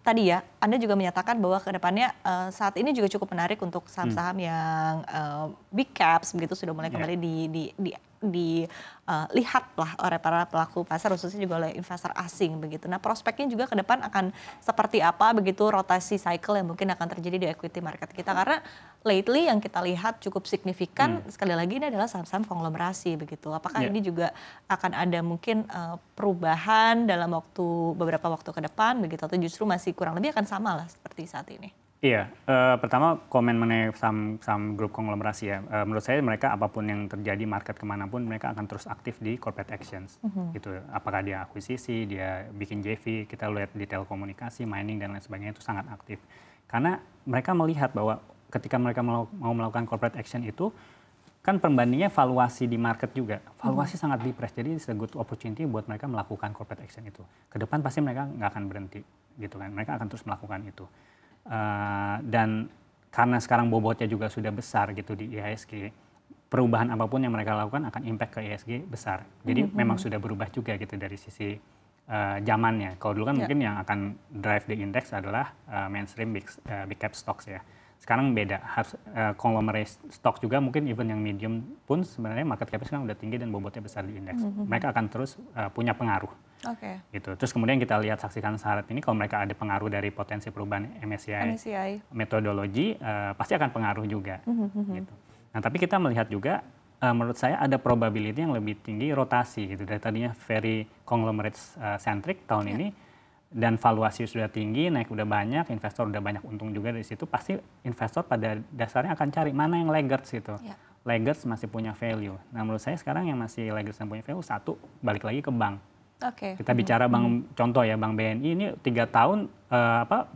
Tadi ya, Anda juga menyatakan bahwa ke depannya, saat ini juga cukup menarik untuk saham-saham yang, big caps begitu sudah mulai Iya, kembali lihatlah oleh para pelaku pasar khususnya juga oleh investor asing begitu. Nah, prospeknya juga ke depan akan seperti apa begitu rotasi cycle yang mungkin akan terjadi di equity market kita karena lately yang kita lihat cukup signifikan sekali lagi ini adalah saham-saham konglomerasi begitu. Apakah iya. ini juga akan ada mungkin, perubahan dalam beberapa waktu ke depan begitu atau justru masih kurang lebih akan sama lah seperti saat ini? Iya, pertama komen mengenai saham grup konglomerasi ya. Menurut saya mereka apapun yang terjadi market kemanapun mereka akan terus aktif di corporate actions. Gitu. Apakah dia akuisisi, dia bikin JV, kita lihat di telekomunikasi, mining dan lain sebagainya itu sangat aktif. Karena mereka melihat bahwa ketika mereka mau melakukan corporate action itu kan pembandingnya valuasi di market juga. Valuasi sangat depressed, jadi it's a good opportunity buat mereka melakukan corporate action itu. Ke depan pasti mereka nggak akan berhenti gitu kan. Mereka akan terus melakukan itu. Dan karena sekarang bobotnya juga sudah besar gitu di IHSG, perubahan apapun yang mereka lakukan akan impact ke IHSG besar. Jadi memang sudah berubah juga gitu dari sisi zamannya. Kalau dulu kan mungkin yang akan drive the index adalah mainstream big cap stocks ya. Sekarang beda, harus conglomerate stock juga mungkin even yang medium pun sebenarnya market cap sekarang udah tinggi dan bobotnya besar di indeks. Mereka akan terus punya pengaruh. Oke. Gitu. Terus kemudian kita lihat saksikan syarat ini kalau mereka ada pengaruh dari potensi perubahan MSCI metodologi pasti akan pengaruh juga. Gitu. Nah tapi kita melihat juga menurut saya ada probability yang lebih tinggi rotasi gitu dari tadinya very conglomerate centric tahun ini dan valuasi sudah tinggi naik udah banyak investor udah banyak untung juga dari situ pasti investor pada dasarnya akan cari mana yang laggards gitu. Laggards masih punya value. Nah menurut saya sekarang yang masih laggards yang punya value satu balik lagi ke bank. Kita bicara bank contoh ya Bank BNI ini 3 tahun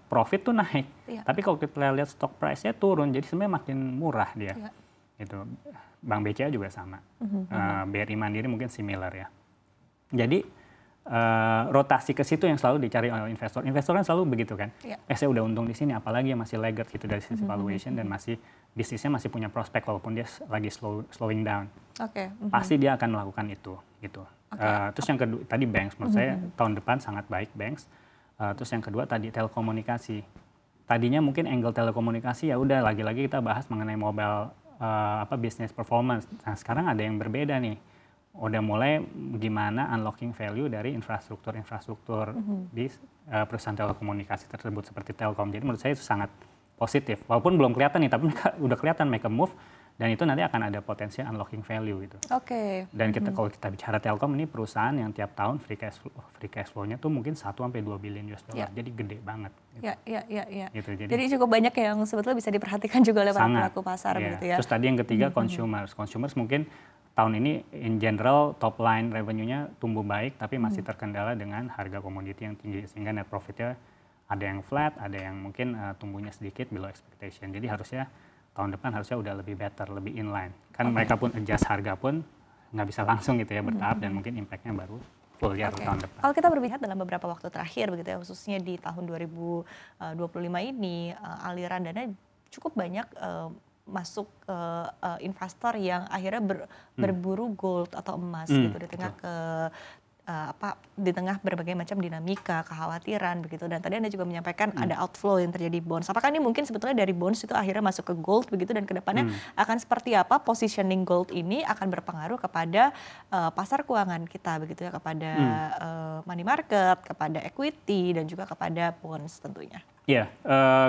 profit tuh naik. Tapi kalau kita lihat stock price-nya turun jadi sebenarnya makin murah dia. Gitu. Bank BCA juga sama. BRI Mandiri mungkin similar ya. Jadi rotasi ke situ yang selalu dicari oleh investor. Investor kan selalu begitu kan. Saya udah untung di sini apalagi yang masih laggard gitu dari sisi valuation dan masih bisnisnya masih punya prospek walaupun dia lagi slowing down. Pasti dia akan melakukan itu gitu. Terus yang kedua tadi banks menurut saya tahun depan sangat baik banks. Terus yang kedua tadi telekomunikasi. Tadinya mungkin angle telekomunikasi ya udah lagi-lagi kita bahas mengenai mobile business performance. Nah, sekarang ada yang berbeda nih. Udah mulai gimana unlocking value dari infrastruktur di perusahaan telekomunikasi tersebut seperti Telkom. Jadi menurut saya itu sangat positif. Walaupun belum kelihatan nih, tapi mereka udah kelihatan make a move dan itu nanti akan ada potensi unlocking value gitu. Dan kalau kita bicara Telkom ini perusahaan yang tiap tahun free cash flow-nya tuh mungkin 1-2 billion US dollar. Jadi gede banget. Gitu, jadi cukup banyak yang sebetulnya bisa diperhatikan juga oleh para pelaku pasar begitu ya. Terus tadi yang ketiga consumers. Consumers mungkin tahun ini in general top line revenue-nya tumbuh baik tapi masih terkendala dengan harga komoditi yang tinggi sehingga net profit-nya ada yang flat, ada yang mungkin tumbuhnya sedikit below expectation. Jadi harusnya tahun depan harusnya udah lebih better, lebih inline. Kan mereka pun adjust harga pun nggak bisa langsung gitu ya bertahap dan mungkin impact-nya baru full year tahun depan. Kalau kita berpihak dalam beberapa waktu terakhir begitu ya khususnya di tahun 2025 ini aliran dana cukup banyak masuk ke investor yang akhirnya berburu gold atau emas gitu di tengah berbagai macam dinamika, kekhawatiran begitu. Dan tadi Anda juga menyampaikan ada outflow yang terjadi bonds. Apakah ini mungkin sebetulnya dari bonds itu akhirnya masuk ke gold begitu dan kedepannya akan seperti apa positioning gold ini akan berpengaruh kepada pasar keuangan kita begitu ya, kepada money market, kepada equity dan juga kepada bonds tentunya. Iya,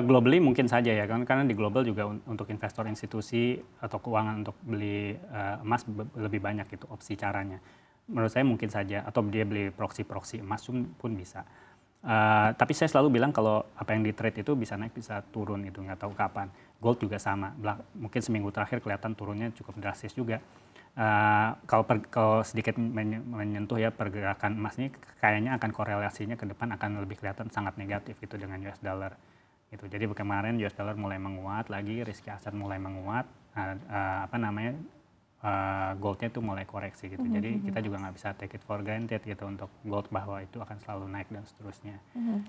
globally mungkin saja ya kan karena di global juga untuk investor institusi atau keuangan untuk beli emas lebih banyak itu opsi caranya. Menurut saya mungkin saja atau dia beli proxy emas pun bisa. Tapi saya selalu bilang kalau apa yang di trade itu bisa naik bisa turun gitu nggak tahu kapan. Gold juga sama. Mungkin seminggu terakhir kelihatan turunnya cukup drastis juga. Kalau sedikit menyentuh ya pergerakan emas ini kayaknya akan korelasinya ke depan akan lebih kelihatan sangat negatif gitu dengan US dollar. Gitu. Jadi kemarin US dollar mulai menguat lagi, risiko aset mulai menguat. Goldnya itu mulai koreksi gitu. Jadi kita juga nggak bisa take it for granted gitu untuk gold bahwa itu akan selalu naik dan seterusnya.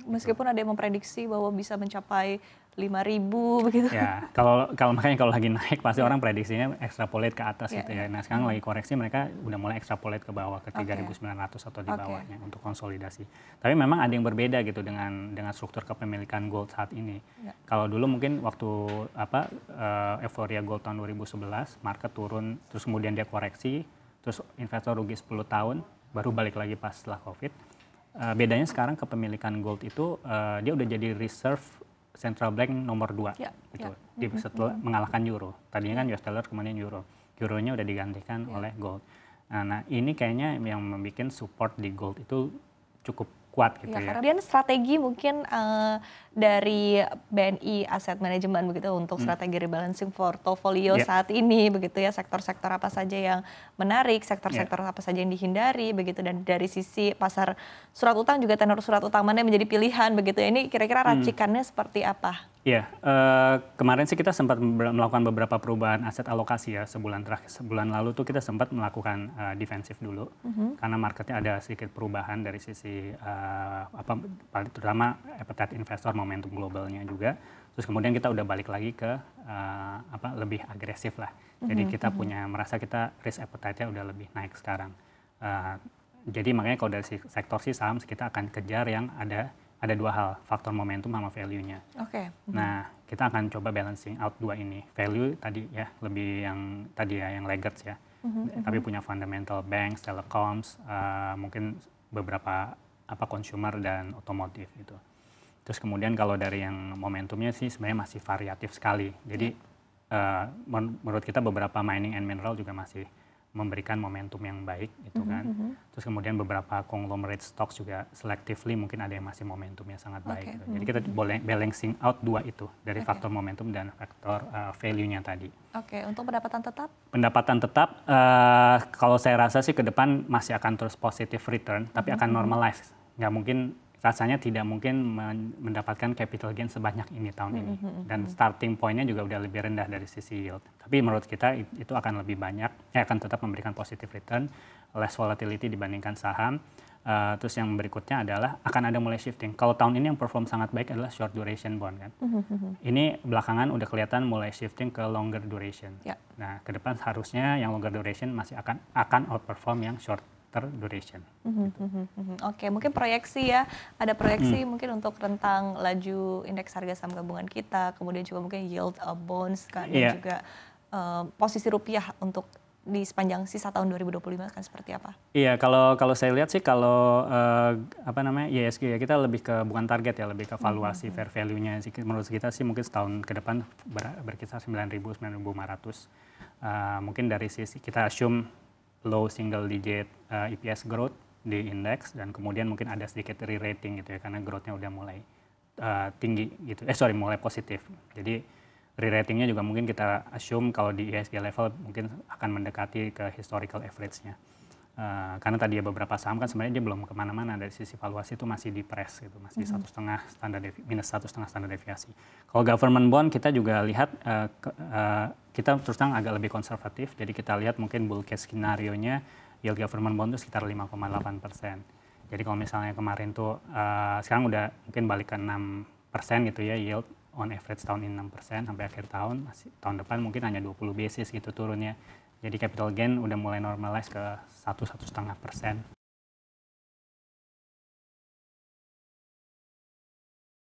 Meskipun ada yang memprediksi bahwa bisa mencapai 5.000 begitu. Ya, kalau makanya kalau lagi naik pasti orang prediksinya extrapolate ke atas gitu ya. Nah, sekarang lagi koreksi mereka udah mulai extrapolate ke bawah ke 3.900 atau di bawahnya untuk konsolidasi. Tapi memang ada yang berbeda gitu dengan struktur kepemilikan gold saat ini. Kalau dulu mungkin waktu euforia gold tahun 2011, market turun terus kemudian dia koreksi, terus investor rugi 10 tahun baru balik lagi pas setelah Covid. Bedanya sekarang kepemilikan gold itu dia udah jadi reserve central bank nomor 2 gitu. Setelah mengalahkan euro. Tadinya kan US dollar kemudian euro. Euronya udah digantikan oleh gold. Nah, ini kayaknya yang membuat support di gold itu cukup kuat gitu ya. Kemudian strategi mungkin dari BNI Asset Management begitu untuk strategi rebalancing portfolio saat ini begitu ya, sektor-sektor apa saja yang menarik, sektor-sektor apa saja yang dihindari begitu, dan dari sisi pasar surat utang juga tenor surat utang mana yang menjadi pilihan begitu ya. Ini kira-kira racikannya seperti apa? Iya, kemarin sih kita sempat melakukan beberapa perubahan aset alokasi ya sebulan lalu tuh kita sempat melakukan defensif dulu karena marketnya ada sedikit perubahan dari sisi terutama appetite investor, momentum globalnya juga. Terus kemudian kita udah balik lagi ke lebih agresif lah. Jadi kita merasa kita risk appetite-nya udah lebih naik sekarang. Jadi makanya kalau dari sektor sih saham kita akan kejar yang ada dua hal, faktor momentum sama value-nya. Nah, kita akan coba balancing out dua ini. Value tadi ya, lebih yang tadi ya, yang laggards ya. Tapi punya fundamental banks, telecoms, mungkin beberapa consumer dan otomotif gitu. Terus kemudian kalau dari yang momentumnya sih sebenarnya masih variatif sekali. Jadi menurut kita beberapa mining and mineral juga masih memberikan momentum yang baik gitu kan. Terus kemudian beberapa conglomerate stocks juga selectively mungkin ada yang masih momentumnya sangat baik gitu. Jadi kita boleh balancing out dua itu dari faktor momentum dan faktor value-nya tadi. Untuk pendapatan tetap? Pendapatan tetap kalau saya rasa sih ke depan masih akan terus positive return tapi akan normalize. Nggak mungkin, rasanya tidak mungkin mendapatkan capital gain sebanyak ini tahun ini. Dan starting point-nya juga udah lebih rendah dari sisi yield. Tapi menurut kita itu akan lebih banyak, akan tetap memberikan positive return, less volatility dibandingkan saham. Terus yang berikutnya adalah akan ada mulai shifting. Kalau tahun ini yang perform sangat baik adalah short duration bond kan. Ini belakangan udah kelihatan mulai shifting ke longer duration. Nah, ke depan harusnya yang longer duration masih akan outperform yang short duration. Mungkin proyeksi ya, ada proyeksi mungkin untuk rentang laju indeks harga saham gabungan kita, kemudian juga mungkin yield bonds kan, dan juga posisi rupiah untuk di sepanjang sisa tahun 2025 akan seperti apa? Iya, kalau saya lihat sih kalau ISG ya, kita lebih ke bukan target ya, lebih ke valuasi fair value-nya. Menurut kita sih mungkin setahun ke depan berkisar 9.000-9.500. Mungkin dari sisi kita assume low single digit EPS growth di indeks, dan kemudian mungkin ada sedikit re-rating gitu ya karena growth-nya udah mulai tinggi gitu. Mulai positif. Jadi re-ratingnya juga mungkin kita assume kalau di ISG level mungkin akan mendekati ke historical average-nya. Karena tadi ya beberapa saham kan sebenarnya dia belum kemana-mana, dari sisi valuasi itu masih di press gitu, masih minus 1,5 standar deviasi. Kalau government bond kita juga lihat kita terus terang agak lebih konservatif, jadi kita lihat mungkin bull case skenario-nya yield government bond itu sekitar 5,8%. Jadi kalau misalnya kemarin tuh sekarang udah mungkin balik ke 6% gitu ya yield on average tahun ini 6% sampai akhir tahun, tahun depan mungkin hanya 20 basis gitu turunnya. Jadi capital gain udah mulai normalize ke 1,5%.